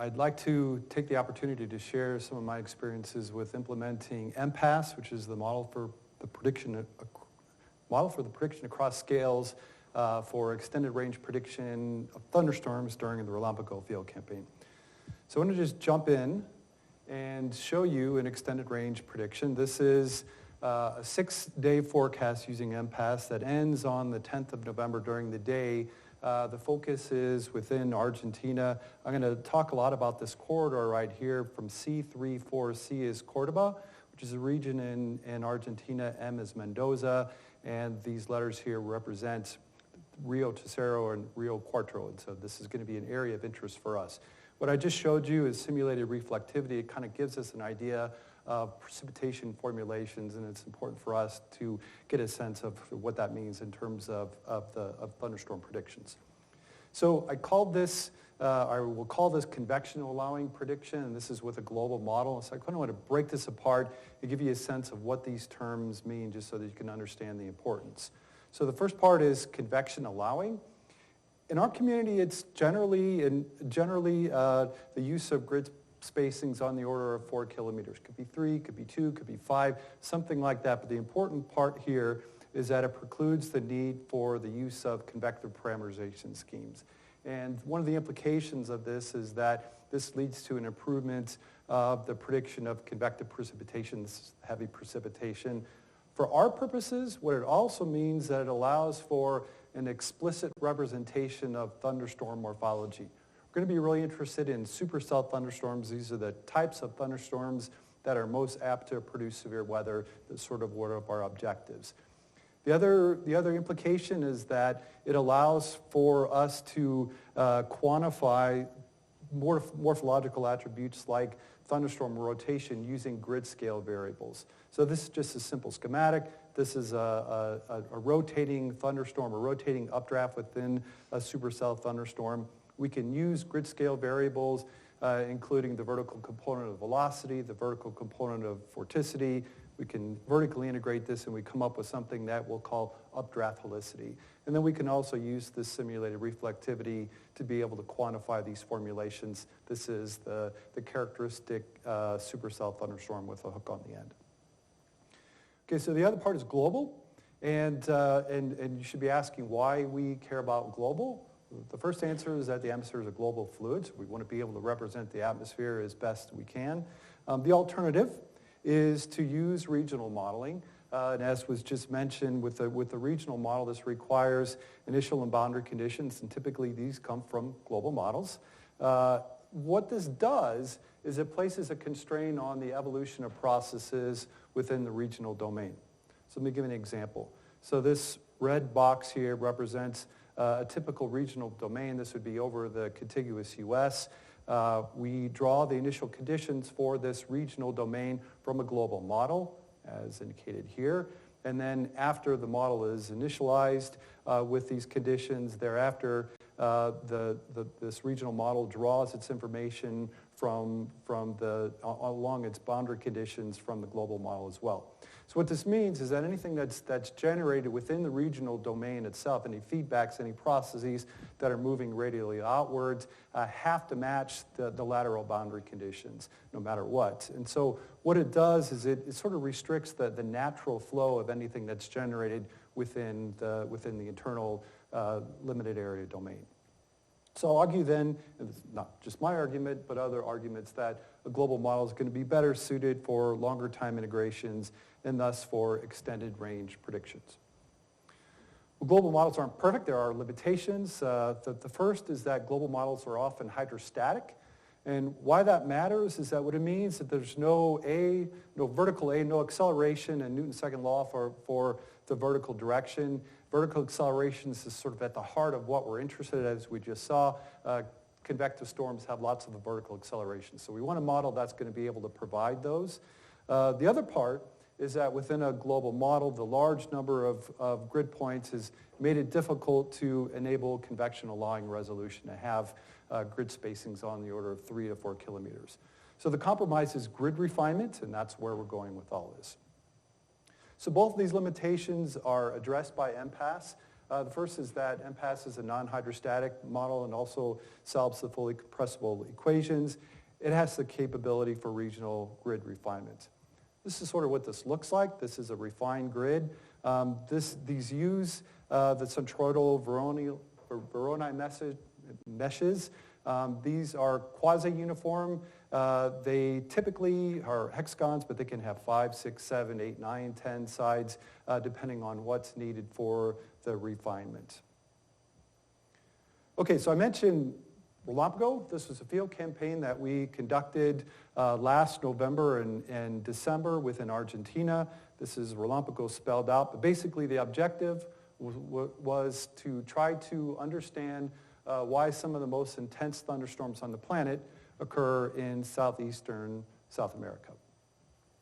I'd like to take the opportunity to share some of my experiences with implementing MPAS, which is the model for the prediction across scales for extended range prediction of thunderstorms during the RELAMPAGO field campaign. So I want to just jump in and show you an extended range prediction. This is a 6-day forecast using MPAS that ends on the 10th of November during the day. The focus is within Argentina. I'm going to talk a lot about this corridor right here from C3-4. C is Cordoba, which is a region in Argentina. M is Mendoza, and these letters here represent Rio Tercero and Rio Cuarto, and so this is going to be an area of interest for us. What I just showed you is simulated reflectivity. It kind of gives us an idea of precipitation formulations, and it's important for us to get a sense of what that means in terms of thunderstorm predictions. So I called this, I will call this convection allowing prediction, and this is with a global model. So I kind of want to break this apart and give you a sense of what these terms mean just so that you can understand the importance. So the first part is convection allowing. In our community, it's generally the use of grid spacings on the order of 4 kilometers. Could be 3, could be 2, could be 5, something like that. But the important part here is that it precludes the need for the use of convective parameterization schemes. And one of the implications of this is that this leads to an improvement of the prediction of convective precipitation, this is heavy precipitation. For our purposes, what it also means that it allows for an explicit representation of thunderstorm morphology. We're going to be really interested in supercell thunderstorms. These are the types of thunderstorms that are most apt to produce severe weather. That's sort of one of our objectives. The other implication is that it allows for us to quantify morphological attributes like thunderstorm rotation using grid scale variables. So this is just a simple schematic. This is a rotating thunderstorm, a rotating updraft within a supercell thunderstorm. We can use grid scale variables, including the vertical component of velocity, the vertical component of vorticity. We can vertically integrate this and we come up with something that we'll call updraft helicity. And then we can also use this simulated reflectivity to be able to quantify these formulations. This is the characteristic supercell thunderstorm with a hook on the end. Okay, so the other part is global. And you should be asking why we care about global. The first answer is that the atmosphere is a global fluid. So we want to be able to represent the atmosphere as best we can. The alternative is to use regional modeling. And as was just mentioned, with the regional model, this requires initial and boundary conditions, and typically these come from global models. What this does is it places a constraint on the evolution of processes within the regional domain. So let me give an example. So this red box here represents a typical regional domain. This would be over the contiguous U.S. We draw the initial conditions for this regional domain from a global model, as indicated here. And then after the model is initialized with these conditions, thereafter this regional model draws its information from along its boundary conditions from the global model as well. So what this means is that anything that's generated within the regional domain itself, any feedbacks, any processes that are moving radially outwards, have to match the lateral boundary conditions, no matter what. And so what it does is it sort of restricts the natural flow of anything that's generated within the internal limited area domain. So I'll argue then, and it's not just my argument, but other arguments, that a global model is going to be better suited for longer time integrations and thus for extended range predictions. Well, global models aren't perfect. There are limitations. The first is that global models are often hydrostatic. And why that matters is that what it means that there's no vertical A, no acceleration in Newton's second law for the vertical direction. Vertical accelerations is sort of at the heart of what we're interested in, as we just saw. Convective storms have lots of vertical acceleration. So we want a model that's going to be able to provide those. The other part is that within a global model, the large number of grid points has made it difficult to enable convection allowing resolution to have grid spacings on the order of 3 to 4 kilometers. So the compromise is grid refinement, and that's where we're going with all this. So both of these limitations are addressed by MPAS. The first is that Mpass is a non-hydrostatic model and also solves the fully compressible equations. It has the capability for regional grid refinement. This is sort of what this looks like. This is a refined grid. These use the centroidal Voronoi meshes. These are quasi-uniform. They typically are hexagons, but they can have 5, 6, 7, 8, 9, 10 sides, depending on what's needed for the refinement. Okay, so I mentioned RELAMPAGO. This was a field campaign that we conducted last November and December within Argentina. This is RELAMPAGO spelled out, but basically the objective was to try to understand why some of the most intense thunderstorms on the planet occur in southeastern South America.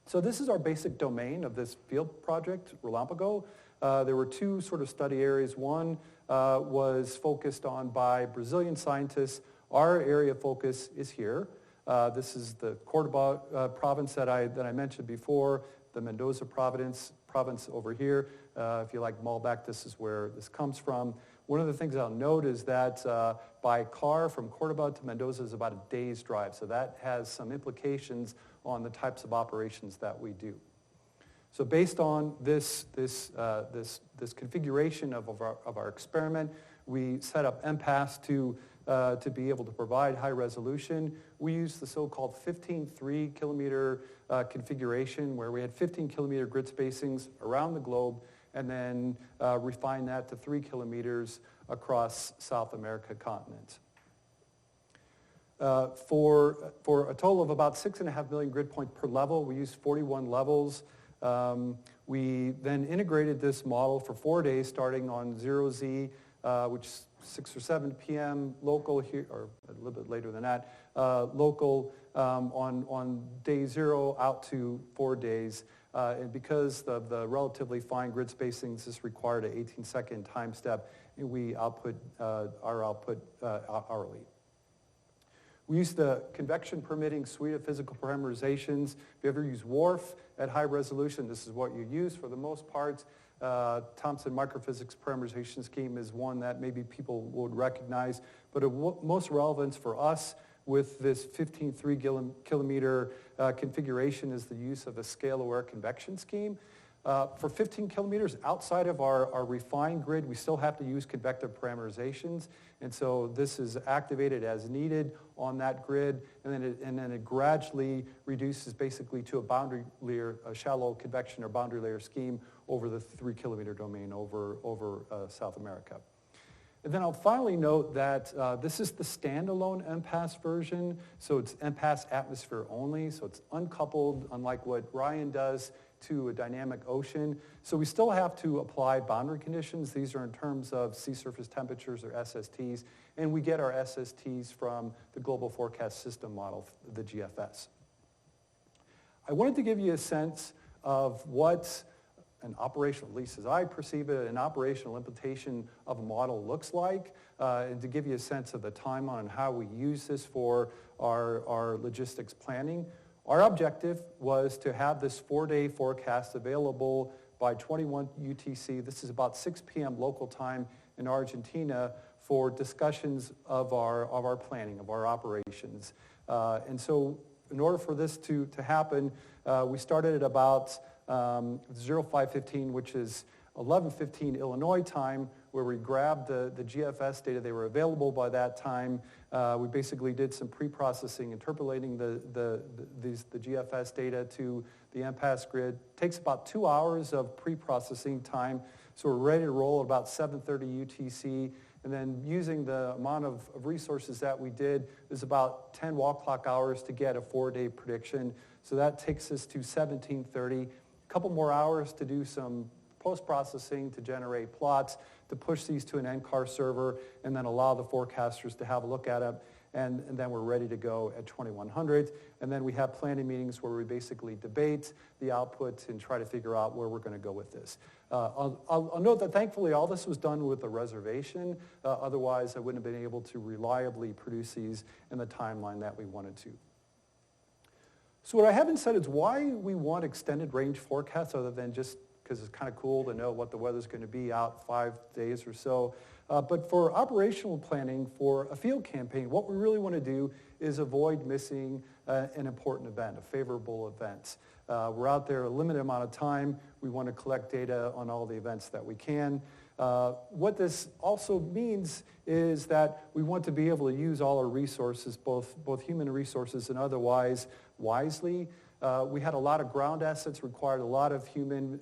So this is our basic domain of this field project, RELAMPAGO. There were two sort of study areas. One was focused on by Brazilian scientists. Our area of focus is here. This is the Cordoba province that I mentioned before, the Mendoza province over here. If you like Malbec, this is where this comes from. One of the things I'll note is that by car from Cordoba to Mendoza is about a day's drive. So that has some implications on the types of operations that we do. So based on this configuration of our experiment, we set up Mpass to be able to provide high resolution. We used the so-called 15 3-kilometer configuration where we had 15-kilometer grid spacings around the globe and then refine that to 3 kilometers across South America continent. For a total of about 6.5 million grid points per level, we used 41 levels. We then integrated this model for 4 days starting on 0Z, which is 6 or 7 p.m. local here, or a little bit later than that, local on day 0 out to 4 days. And because of the relatively fine grid spacings, this required an 18-second time step, and we output our output hourly. We use the convection permitting suite of physical parameterizations. If you ever use WRF at high resolution, this is what you use for the most part. Thomson microphysics parameterization scheme is one that maybe people would recognize, but of most relevance for us with this 15 3-kilometer configuration is the use of a scale-aware convection scheme. For 15 kilometers outside of our refined grid, we still have to use convective parameterizations, and so this is activated as needed on that grid, and then it gradually reduces basically to a boundary layer, a shallow convection or boundary layer scheme over the 3-kilometer domain over South America. And then I'll finally note that this is the standalone Mpass version, so it's Mpass atmosphere only, so it's uncoupled, unlike what Ryan does, to a dynamic ocean. So we still have to apply boundary conditions. These are in terms of sea surface temperatures or SSTs, and we get our SSTs from the Global Forecast System model, the GFS. I wanted to give you a sense of what an operational, at least as I perceive it, an operational implementation of a model looks like, and to give you a sense of the timeline and how we use this for our logistics planning. Our objective was to have this 4-day forecast available by 21 UTC. This is about 6 p.m. local time in Argentina for discussions of our planning, of our operations. And so in order for this to happen, we started at about 05:15, which is 11:15 Illinois time, where we grabbed the GFS data. They were available by that time. We basically did some pre-processing, interpolating the GFS data to the Mpass grid. Takes about 2 hours of pre-processing time, so we're ready to roll at about 7:30 UTC. And then using the amount of resources that we did, is about 10 wall clock hours to get a 4-day prediction. So that takes us to 17:30. A couple more hours to do some post-processing to generate plots, to push these to an NCAR server, and then allow the forecasters to have a look at them. And then we're ready to go at 2100. And then we have planning meetings where we basically debate the outputs and try to figure out where we're going to go with this. I'll note that thankfully all this was done with a reservation. Otherwise, I wouldn't have been able to reliably produce these in the timeline that we wanted to. So what I haven't said is why we want extended range forecasts other than just because it's kind of cool to know what the weather's going to be out 5 days or so. But for operational planning for a field campaign, what we really want to do is avoid missing an important event, a favorable event. We're out there a limited amount of time. We want to collect data on all the events that we can. What this also means is that we want to be able to use all our resources, both human resources and otherwise, wisely. We had a lot of ground assets, required a lot of human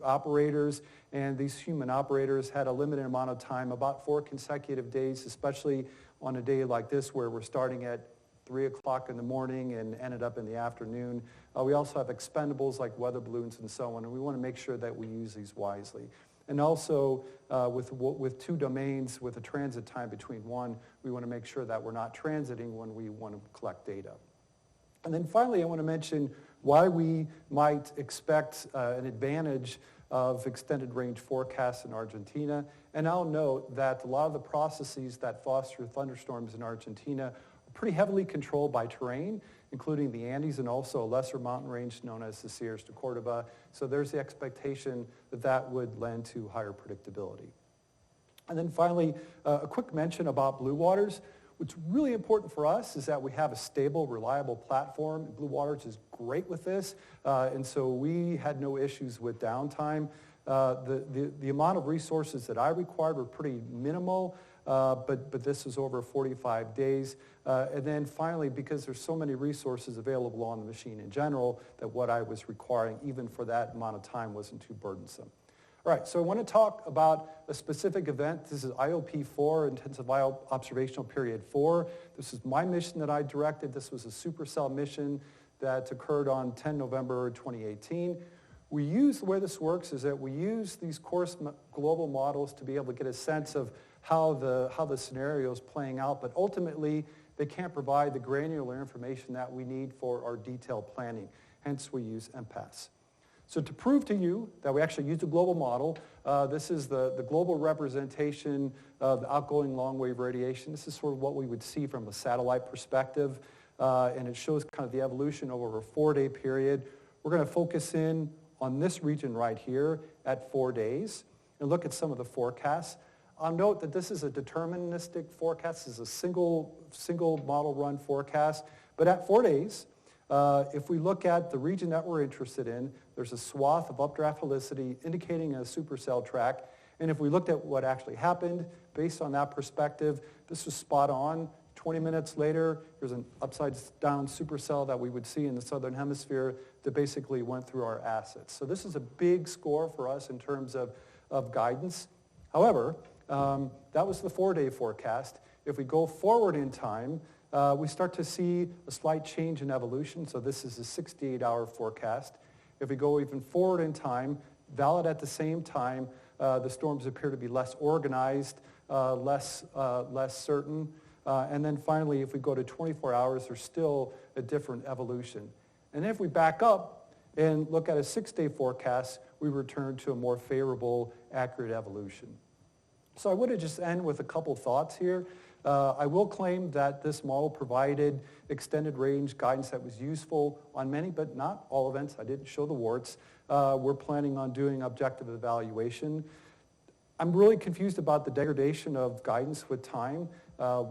operators, and these human operators had a limited amount of time, about 4 consecutive days, especially on a day like this where we're starting at 3 o'clock in the morning and ended up in the afternoon. We also have expendables like weather balloons and so on, and we want to make sure that we use these wisely. And also, with 2 domains, with a transit time between one, we want to make sure that we're not transiting when we want to collect data. And then finally, I want to mention why we might expect an advantage of extended range forecasts in Argentina. And I'll note that a lot of the processes that foster thunderstorms in Argentina are pretty heavily controlled by terrain, including the Andes and also a lesser mountain range known as the Sierras de Cordoba. So there's the expectation that that would lend to higher predictability. And then finally, a quick mention about blue waters. What's really important for us is that we have a stable, reliable platform. Blue Waters is great with this, and so we had no issues with downtime. The amount of resources that I required were pretty minimal, but this is over 45 days. And then finally, because there's so many resources available on the machine in general, that what I was requiring, even for that amount of time, wasn't too burdensome. All right, so I want to talk about a specific event. This is IOP4, Intensive Observational Period 4. This is my mission that I directed. This was a supercell mission that occurred on 10 November 2018. The way this works is that we use these coarse global models to be able to get a sense of how the scenario is playing out, but ultimately they can't provide the granular information that we need for our detailed planning. Hence, we use Mpass. So to prove to you that we actually used a global model, this is the global representation of the outgoing long-wave radiation. This is sort of what we would see from a satellite perspective, and it shows kind of the evolution over a 4-day period. We're going to focus in on this region right here at 4 days and look at some of the forecasts. I'll note that this is a deterministic forecast. This is a single model run forecast, but at 4 days, if we look at the region that we're interested in, there's a swath of updraft helicity indicating a supercell track. And if we looked at what actually happened, based on that perspective, this was spot on. 20 minutes later, there's an upside-down supercell that we would see in the southern hemisphere that basically went through our assets. So this is a big score for us in terms of guidance. However, that was the 4-day forecast. If we go forward in time, we start to see a slight change in evolution. So this is a 68-hour forecast. If we go even forward in time, valid at the same time, the storms appear to be less organized, less certain. And then finally, if we go to 24 hours, there's still a different evolution. And if we back up and look at a 6-day forecast, we return to a more favorable, accurate evolution. So I want to just end with a couple thoughts here. I will claim that this model provided extended range guidance that was useful on many, but not all events. I didn't show the warts. We're planning on doing objective evaluation. I'm really confused about the degradation of guidance with time.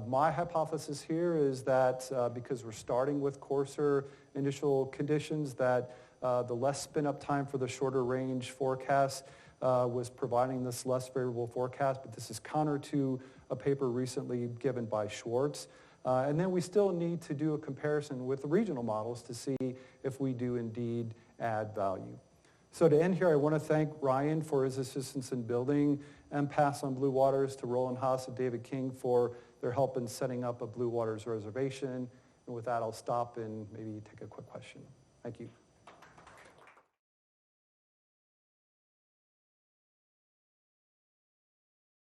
My hypothesis here is that because we're starting with coarser initial conditions, that the less spin-up time for the shorter range forecast was providing this less favorable forecast, but this is counter to a paper recently given by Schwartz. And then we still need to do a comparison with the regional models to see if we do indeed add value. So to end here, I want to thank Ryan for his assistance in building Mpass on Blue Waters, to Roland Haas and David King for their help in setting up a Blue Waters reservation. And with that, I'll stop and maybe take a quick question. Thank you.